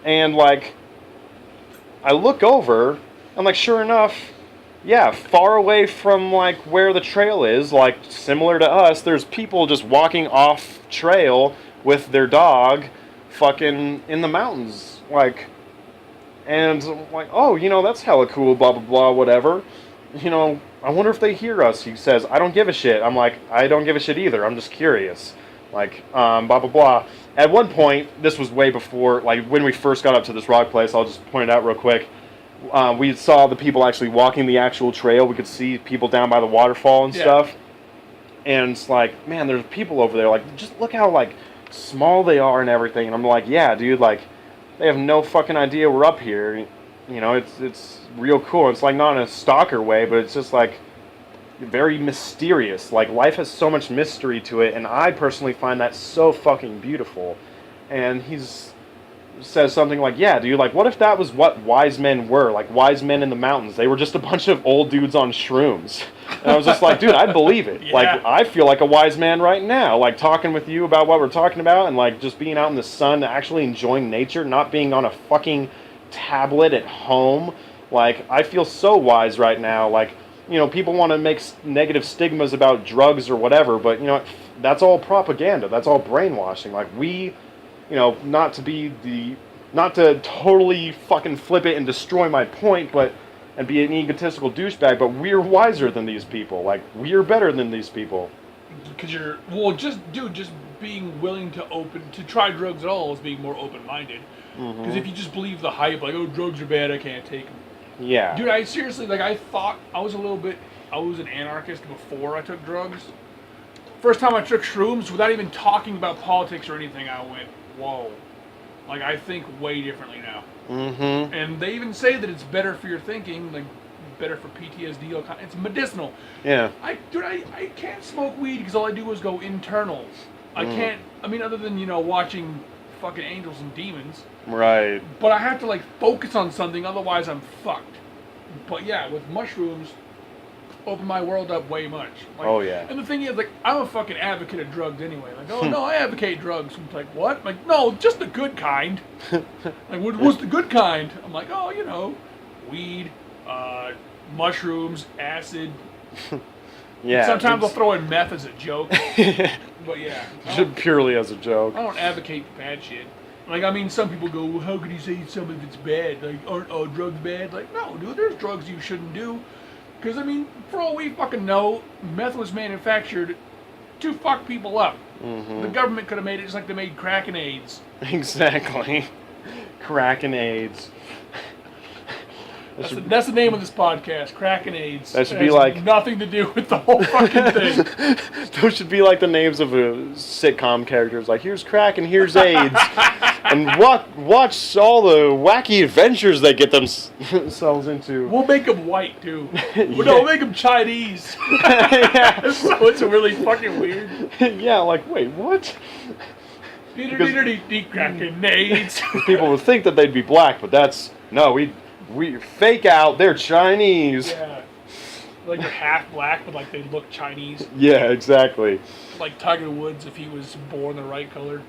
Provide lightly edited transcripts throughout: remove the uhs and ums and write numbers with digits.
And, like, I look over, and, like, sure enough, yeah, far away from, like, where the trail is, like, similar to us, there's people just walking off trail with their dog fucking in the mountains, like, and I'm like, oh, that's hella cool, blah, blah, blah, whatever. I wonder if they hear us. He says, I don't give a shit. I'm like, I don't give a shit either. I'm just curious. Like, blah, blah, blah. At one point, this was way before, like, when we first got up to this rock place, I'll just point it out real quick. We saw the people actually walking the actual trail. We could see people down by the waterfall and stuff. And it's like, man, there's people over there. Like, just look how, like, small they are and everything. And I'm like, yeah, dude, like, they have no fucking idea we're up here. It's real cool. It's, like, not in a stalker way, but it's just, like, very mysterious. Like, life has so much mystery to it, and I personally find that so fucking beautiful. And says something like, yeah, dude, like, what if that was what wise men were? Like, wise men in the mountains. They were just a bunch of old dudes on shrooms. And I was just like, dude, I'd believe it. Yeah. Like, I feel like a wise man right now. Like, talking with you about what we're talking about, and, like, just being out in the sun, actually enjoying nature, not being on a fucking tablet at home. Like, I feel so wise right now. Like, people want to make negative stigmas about drugs or whatever, but, that's all propaganda. That's all brainwashing. Like, not to totally fucking flip it and destroy my point, and be an egotistical douchebag, but we're wiser than these people. Like, we're better than these people. Because just being willing to try drugs at all is being more open-minded. Because if you just believe the hype, like, oh, drugs are bad, I can't take them. Yeah. Dude, I seriously, like, I thought I was an anarchist before I took drugs. First time I took shrooms, without even talking about politics or anything, I went, whoa. Like, I think way differently now. Mm-hmm. And they even say that it's better for your thinking, like, better for PTSD. It's medicinal. Yeah. I can't smoke weed because all I do is go internal. I can't, other than, watching fucking Angels and Demons. Right. But I have to, like, focus on something, otherwise I'm fucked. But yeah, with mushrooms, opened my world up way much. Like, oh, yeah. And the thing is, like, I'm a fucking advocate of drugs anyway. Like, oh, no, I advocate drugs. I'm like, what? I'm like, no, just the good kind. Like, what's the good kind? I'm like, oh, weed, mushrooms, acid. Yeah. Sometimes I'll throw in meth as a joke. But yeah. Purely as a joke. I don't advocate bad shit. Like, some people go, well, how could you say some of it's bad? Like, aren't all drugs bad? Like, no, dude, there's drugs you shouldn't do. Because, for all we fucking know, meth was manufactured to fuck people up. Mm-hmm. The government could have made it just like they made crack and AIDS. Exactly. Crack and AIDS. That's the name of this podcast, Crack and AIDS. That should be like... nothing to do with the whole fucking thing. Those should be like the names of sitcom characters. Like, here's crack and here's AIDS. And watch all the wacky adventures they get themselves into. We'll make them white, too. Yeah. No, we'll make them Chinese. Yeah. So it's really fucking weird. Yeah, like, wait, what? Crack and AIDS. People would think that they'd be black, but that's... No, we fake out, they're Chinese. Yeah. Like they're half black, but like they look Chinese. Yeah, exactly. Like Tiger Woods if he was born the right color.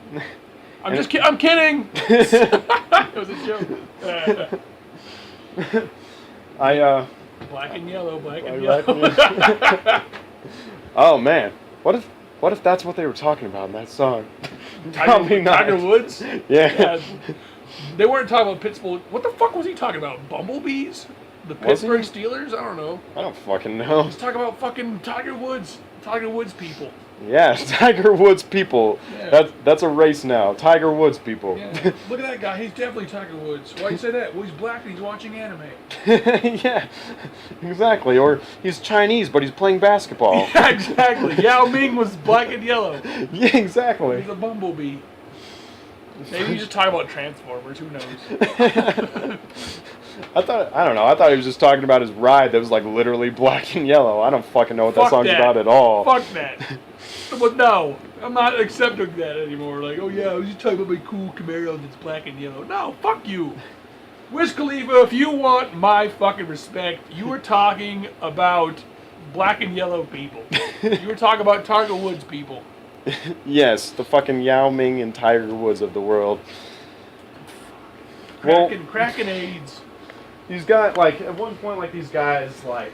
I'm kidding! It was a joke. Black and yellow, black and yellow. Oh man. What if that's what they were talking about in that song? Probably not. Tiger Woods? Yeah. They weren't talking about Pittsburgh. What the fuck was he talking about? Bumblebees? The Pittsburgh Steelers? I don't know. I don't fucking know. He's talking about fucking Tiger Woods. Tiger Woods people. Yeah, Tiger Woods people. Yeah. That's a race now. Tiger Woods people. Yeah. Look at that guy. He's definitely Tiger Woods. Why you say that? Well, he's black and he's watching anime. Yeah, exactly. Or he's Chinese, but he's playing basketball. Yeah, exactly. Yao Ming was black and yellow. Yeah, exactly. He's a bumblebee. Maybe he's just talking about Transformers. Who knows? I don't know. I thought he was just talking about his ride that was like literally black and yellow. I don't fucking know what that song's about at all. Fuck that. But no, I'm not accepting that anymore. Like, oh yeah, I was just talking about my cool Camaro that's black and yellow. No, fuck you. Wiz Khalifa, if you want my fucking respect, you were talking about black and yellow people. You were talking about Tiger Woods people. Yes, the fucking Yao Ming and Tiger Woods of the world. Cracking AIDS. He's got, like, at one point, like, these guys, like,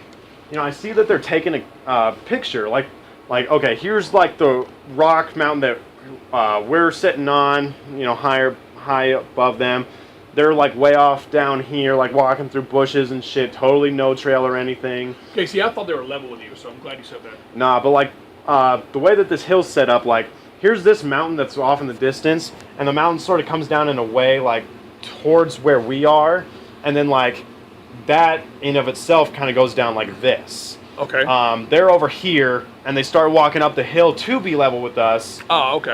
you know, I see that they're taking a picture. Like, okay, here's, like, the rock mountain that we're sitting on, you know, high above them. They're, like, way off down here, like, walking through bushes and shit. Totally no trail or anything. Okay, see, I thought they were level with you, so I'm glad you said that. Nah, but, like, the way that this hill's set up, like, here's this mountain that's off in the distance, and the mountain sort of comes down in a way, like, towards where we are, and then, like, that in of itself kind of goes down like this. Okay. They're over here, and they start walking up the hill to be level with us. Oh, okay.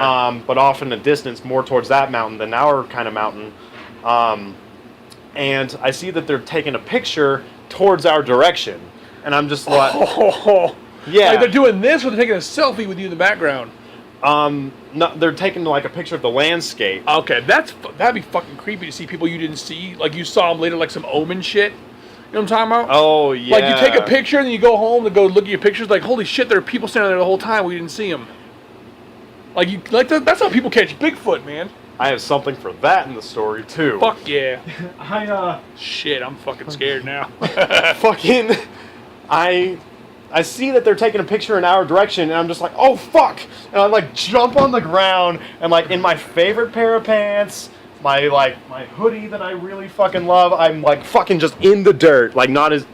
But off in the distance, more towards that mountain than our kind of mountain. And I see that they're taking a picture towards our direction, and I'm just like, yeah. Like they're doing this, or they're taking a selfie with you in the background. No, they're taking like a picture of the landscape. Okay, that'd be fucking creepy to see people you didn't see, like you saw them later, like some Omen shit. You know what I'm talking about? Oh yeah. Like you take a picture and then you go home to go look at your pictures. Like holy shit, there are people standing there the whole time. We didn't see them. That's how people catch Bigfoot, man. I have something for that in the story too. Fuck yeah. Shit, I'm fucking scared now. Fucking, I see that they're taking a picture in our direction, and I'm just like, oh fuck! And I like jump on the ground, and like in my favorite pair of pants, my hoodie that I really fucking love, I'm like fucking just in the dirt, like not as,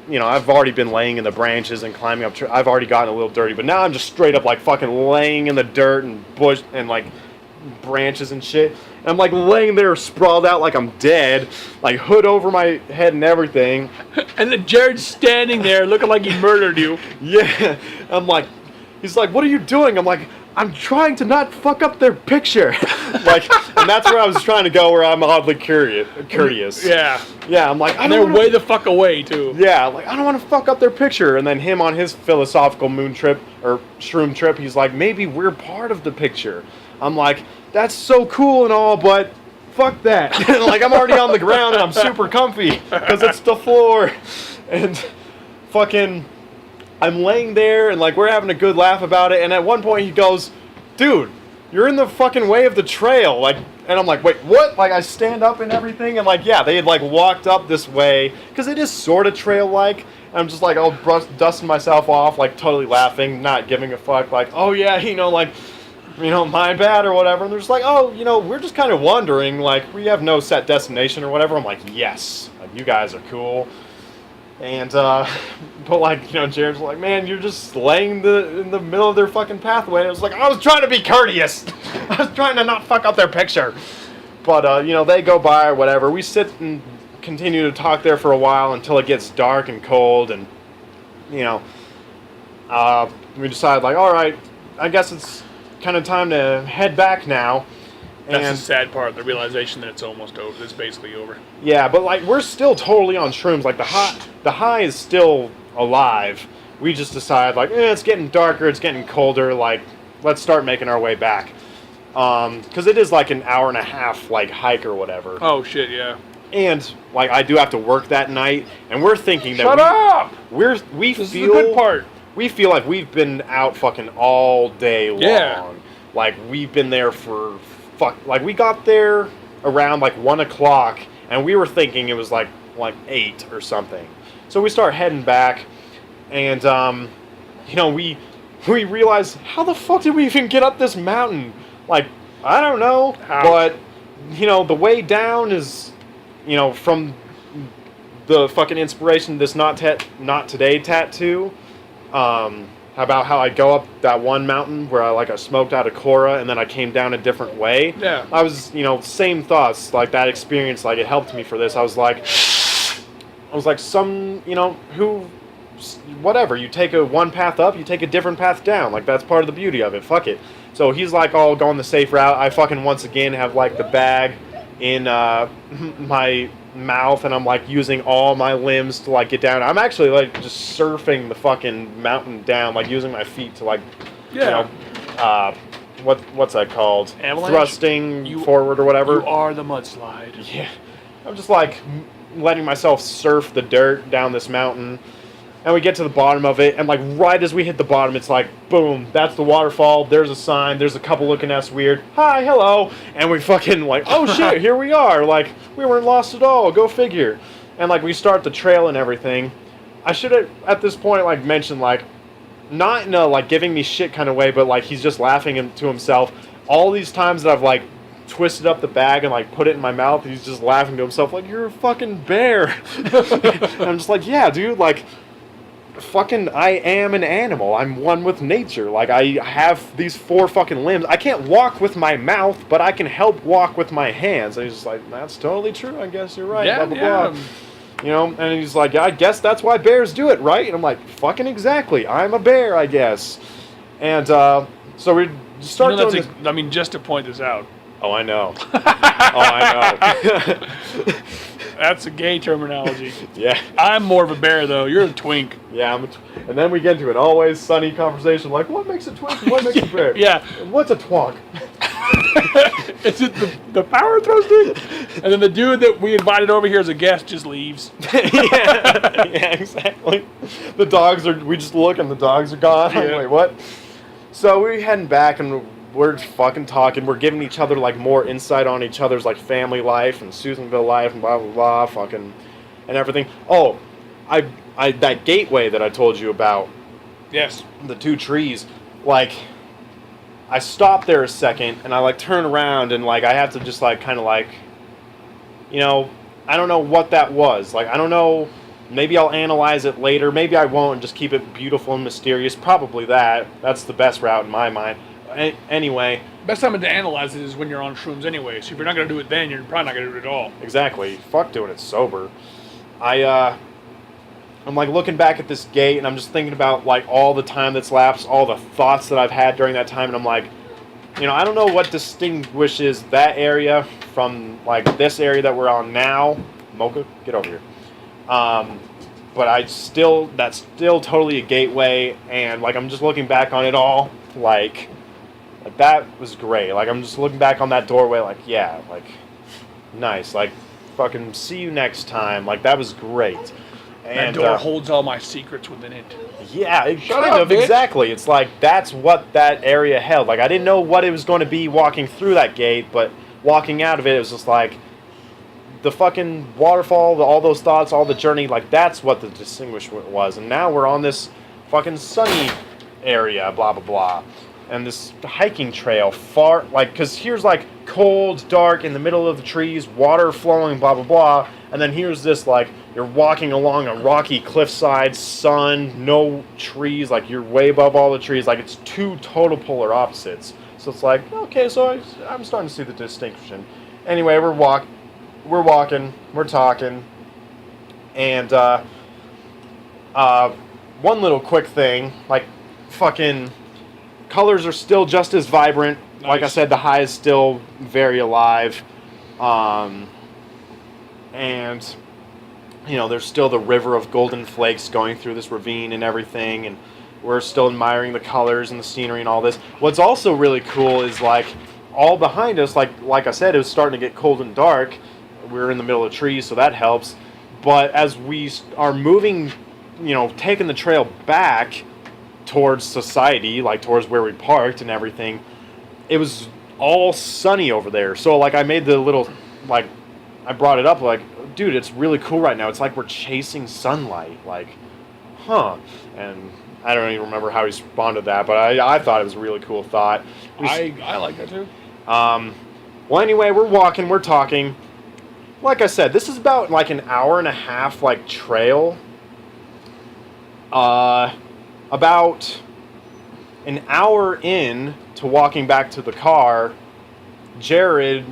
you know, I've already been laying in the branches and climbing up. I've already gotten a little dirty, but now I'm just straight up like fucking laying in the dirt and bush and like branches and shit. And I'm like laying there sprawled out like I'm dead, like hood over my head and everything. And then Jared's standing there looking like he murdered you. Yeah. I'm like, he's like, what are you doing? I'm like, I'm trying to not fuck up their picture. Like, and that's where I was trying to go, where I'm oddly courteous. Yeah. Yeah, I'm like, and they're way the fuck away, too. Yeah, like, I don't want to fuck up their picture. And then him on his philosophical moon trip, or shroom trip, he's like, maybe we're part of the picture. I'm like, that's so cool and all, but fuck that. Like, I'm already on the ground and I'm super comfy because it's the floor. And fucking, I'm laying there and like we're having a good laugh about it. And at one point he goes, dude, you're in the fucking way of the trail. Like, and I'm like, wait, what? Like, I stand up and everything. And like, yeah, they had like walked up this way because it is sort of trail-like. I'm just like, oh, dusting myself off, like totally laughing, not giving a fuck. Like, oh yeah, you know, like, you know, my bad or whatever. And they're just like, oh, you know, we're just kind of wandering. Like, we have no set destination or whatever. I'm like, yes, like, you guys are cool. And, but like, you know, Jared's like, man, you're just laying in the middle of their fucking pathway. I was like, I was trying to be courteous. I was trying to not fuck up their picture. But, you know, they go by or whatever. We sit and continue to talk there for a while until it gets dark and cold. And, you know, we decide, like, all right, I guess it's kind of time to head back now. That's the sad part, the realization that it's almost over. It's basically over. Yeah, but like we're still totally on shrooms. Like the high is still alive. We just decide like, it's getting darker, it's getting colder. Like, let's start making our way back. Because it is like an hour and a half like hike or whatever. Oh shit, yeah. And like I do have to work that night, and we're thinking that Shut up! We this feel is the good part. We feel like we've been out fucking all day long. Yeah. Like we've been there for like we got there around like 1 o'clock, and we were thinking it was like 8 or something. So we start heading back, and you know, we realize, how the fuck did we even get up this mountain? Like, I don't know, but you know, the way down is, you know, from the fucking inspiration of this not today tattoo. About how I go up that one mountain where I smoked out a Cora and then I came down a different way. Yeah. I was, you know, same thoughts, like that experience, like it helped me for this. I was like some, you know, whatever, you take one path up, you take a different path down. Like, that's part of the beauty of it. Fuck it. So he's like all going the safe route. I fucking once again have like the bag in my mouth, and I'm like using all my limbs to like get down. I'm actually like just surfing the fucking mountain down, like using my feet to like, yeah, you know, what's that called? Avalanche? Thrusting forward or whatever. You are the mudslide. Yeah, I'm just like letting myself surf the dirt down this mountain. And we get to the bottom of it, and like right as we hit the bottom, it's like, boom, that's the waterfall. There's a sign. There's a couple looking at us weird. Hi, hello. And we fucking like, oh shit, here we are. Like, we weren't lost at all. Go figure. And like we start the trail and everything. I should have at this point like mentioned like, not in a like giving me shit kind of way, but like he's just laughing to himself. All these times that I've like twisted up the bag and like put it in my mouth, he's just laughing to himself like, you're a fucking bear. And I'm just like, yeah, dude, like. Fucking, I am an animal. I'm one with nature. Like, I have these 4 fucking limbs. I can't walk with my mouth, but I can help walk with my hands. And he's just like, that's totally true. I guess you're right. Yeah, blah, blah, blah. You know, and he's like, yeah, I guess that's why bears do it, right? And I'm like, fucking exactly. I'm a bear, I guess. And so we start doing this. I mean, just to point this out. Oh, I know. I know. That's a gay terminology. Yeah. I'm more of a bear, though. You're a twink. Yeah, and then we get into an always sunny conversation like, what makes a twink and what makes a bear? Yeah. And what's a twonk? Is it the power thruster? And then the dude that we invited over here as a guest just leaves. Yeah, exactly. The dogs we just look and the dogs are gone. Yeah. Wait, what? So we're heading back and we're fucking talking. We're giving each other like more insight on each other's like family life and Susanville life and blah blah blah, fucking, and everything. Oh, I that gateway that I told you about. Yes. The 2 trees, like, I stop there a second and I like turn around and like I have to just like kind of like, you know, I don't know what that was. Like I don't know. Maybe I'll analyze it later. Maybe I won't and just keep it beautiful and mysterious. Probably that. That's the best route in my mind. Anyway. Best time to analyze it is when you're on shrooms anyway. So if you're not going to do it then, you're probably not going to do it at all. Exactly. Fuck doing it sober. I'm like looking back at this gate and I'm just thinking about like all the time that's lapsed, all the thoughts that I've had during that time, and I'm like, you know, I don't know what distinguishes that area from like this area that we're on now. Mocha, get over here. But that's still totally a gateway, and like I'm just looking back on it all, like that was great. Like I'm just looking back on that doorway, like yeah, like nice, like fucking see you next time, like that was great. And that door holds all my secrets within it. Yeah, Shut up, bitch. exactly. It's like that's what that area held. Like I didn't know what it was going to be walking through that gate, but walking out of it, it was just like the fucking waterfall, all those thoughts, all the journey. Like that's what the distinguishment was. And now we're on this fucking sunny area, blah blah blah, and this hiking trail far, like, because here's like cold, dark, in the middle of the trees, water flowing, blah blah blah, and then here's this like you're walking along a rocky cliffside, sun, no trees, like you're way above all the trees, like it's 2 total polar opposites. So it's like, okay, so I'm starting to see the distinction. Anyway, we're walking, we're talking, and one little quick thing, like fucking colors are still just as vibrant. Nice. Like I said, the high is still very alive, and you know there's still the river of golden flakes going through this ravine and everything, and we're still admiring the colors and the scenery and all this. What's also really cool is like all behind us, like I said, it was starting to get cold and dark. We're in the middle of trees, so that helps. But as we are moving, you know, taking the trail back towards society, like towards where we parked and everything, it was all sunny over there. So like I made the little, like, I brought it up like, dude, it's really cool right now. It's like we're chasing sunlight. Like, huh. And I don't even remember how he responded to that, but I thought it was a really cool thought. I like that too. Well, anyway, we're walking, we're talking. Like I said, this is about like an hour and a half like trail. About an hour in to walking back to the car, Jared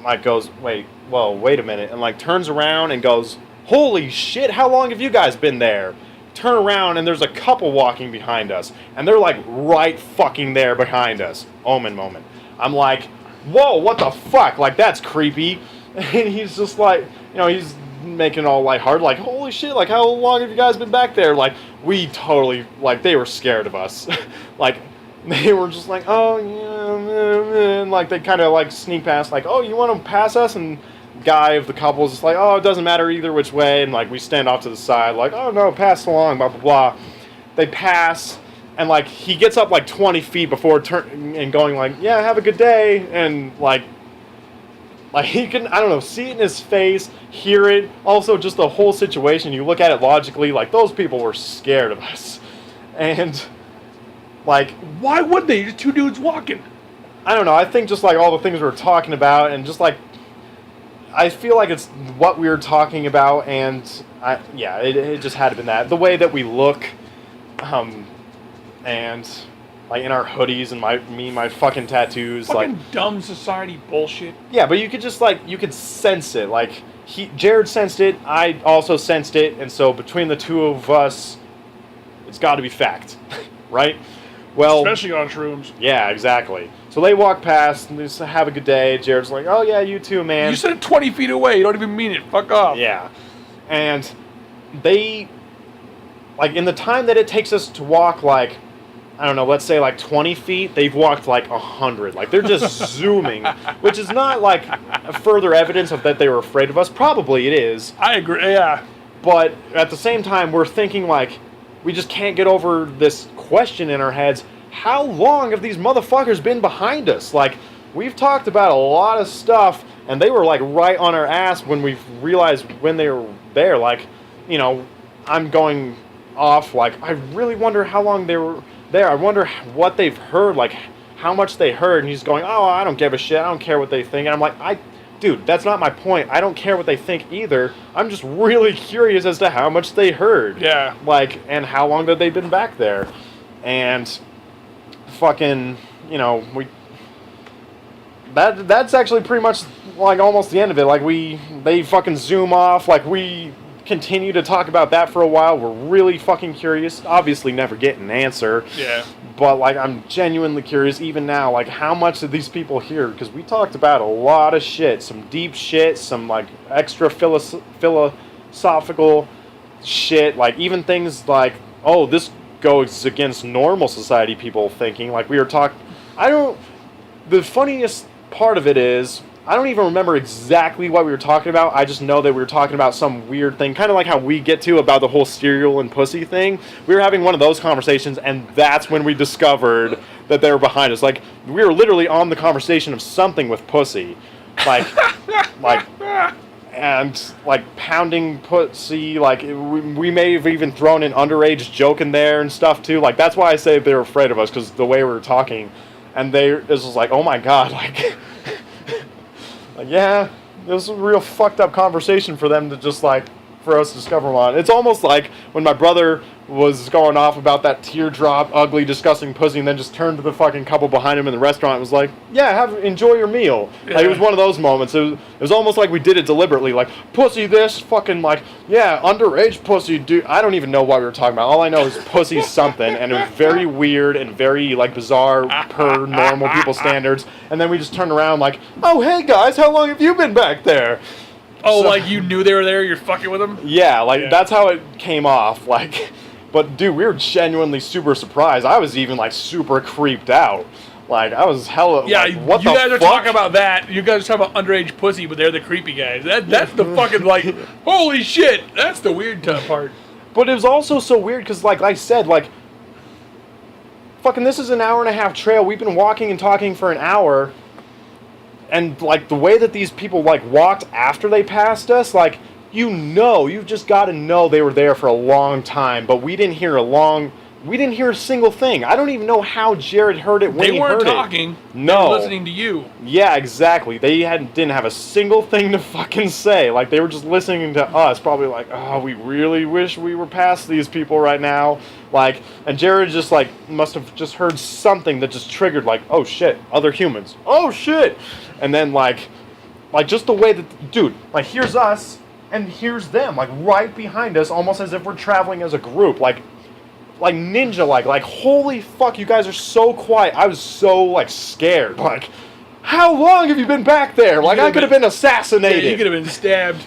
like goes, wait a minute, and like turns around and goes, holy shit, how long have you guys been there? Turn around and there's a couple walking behind us, and they're like right fucking there behind us. Omen moment. I'm like, whoa, what the fuck? Like that's creepy. And he's just like, you know, he's making all lighthearted, like, holy shit, like how long have you guys been back there? Like we totally, like they were scared of us. Like they were just like, oh yeah, and like they kind of like sneak past, like, oh, you want to pass us and guy of the couple is just like, oh, it doesn't matter either which way, and like we stand off to the side, like, oh no, pass along, blah blah blah. They pass, and like he gets up like 20 feet before turning and going like, yeah, have a good day, and like he can, I don't know, see it in his face, hear it. Also, just the whole situation, you look at it logically, like those people were scared of us, and like, why would they? Just two dudes walking. I don't know. I think just like all the things we were talking about, and just like, I feel like it's what we were talking about, and it just had to been that. The way that we look, and like in our hoodies and my fucking tattoos, fucking like dumb society bullshit. Yeah, but you could just like, you could sense it. Like Jared sensed it, I also sensed it, and so between the two of us, it's got to be fact, right? Well, especially on shrooms. Yeah, exactly. So they walk past and they just have a good day. Jared's like, oh yeah, you too, man. You said 20 feet away. You don't even mean it. Fuck off. Yeah. And they, like, in the time that it takes us to walk, like, I don't know, let's say like 20 feet, they've walked like 100. Like, they're just zooming, which is not like further evidence of that they were afraid of us. Probably it is. I agree, yeah. But at the same time, we're thinking like, we just can't get over this question in our heads. How long have these motherfuckers been behind us? Like, we've talked about a lot of stuff, and they were like right on our ass when we realized when they were there. Like, you know, I'm going off, like, I really wonder how long they were there. I wonder what they've heard, like, how much they heard. And he's going, oh, I don't give a shit. I don't care what they think. And I'm like, dude, that's not my point. I don't care what they think either. I'm just really curious as to how much they heard. Yeah. Like, and how long that they've been back there. And fucking, you know, that's actually pretty much like almost the end of it. Like, they fucking zoom off. Like, we continue to talk about that for a while. We're really fucking curious. Obviously never get an answer. Yeah. But like, I'm genuinely curious even now, like, how much did these people hear? Because we talked about a lot of shit, some deep shit, some like extra philosophical shit, like even things like, oh, this goes against normal society people thinking. Like, we were the funniest part of it is, I don't even remember exactly what we were talking about. I just know that we were talking about some weird thing, kind of like how we get to about the whole cereal and pussy thing. We were having one of those conversations, and that's when we discovered that they were behind us. Like, we were literally on the conversation of something with pussy. Like, and like pounding pussy. Like, we may have even thrown an underage joke in there and stuff too. Like, that's why I say they were afraid of us, because the way we were talking. And it was like, oh my god, like... Like, yeah, it was a real fucked up conversation for them to just, like, for us to discover on. It's almost like when my brother was going off about that teardrop, ugly, disgusting pussy, and then just turned to the fucking couple behind him in the restaurant and was like, yeah, enjoy your meal. Yeah. Like, it was one of those moments. It was almost like we did it deliberately. Like, pussy this, fucking, like, yeah, underage pussy, dude. I don't even know what we were talking about. All I know is pussy something, and it was very weird and very, like, bizarre per normal people standards. And then we just turned around like, oh, hey, guys, how long have you been back there? Oh, so, like, you knew they were there, you're fucking with them? Yeah, like, that's how it came off, like... But, dude, we were genuinely super surprised. I was even, like, super creeped out. Like, I was hella... Yeah, like, what you the guys are fuck? talking about that. You guys are talking about underage pussy, but they're the creepy guys. That's the fucking, like, holy shit. That's the weird part. But it was also so weird because, like I said, like... Fucking, this is an hour and a half trail. We've been walking and talking for an hour. And, like, the way that these people, like, walked after they passed us, like... you've just got to know they were there for a long time, but we didn't hear a single thing. I don't even know how Jared heard it when he heard it. They weren't talking. No. They were listening to you. Yeah, exactly. They didn't have a single thing to fucking say. Like, they were just listening to us, probably like, oh, we really wish we were past these people right now. Like, and Jared just, like, must have just heard something that just triggered, like, oh, shit, other humans. Oh, shit! And then, like just the way that, dude, like, here's us, and here's them, like, right behind us, almost as if we're traveling as a group, like ninja-like, like, holy fuck, you guys are so quiet. I was so, like, scared, like, how long have you been back there? Like, I could have been assassinated. Yeah, you could have been stabbed.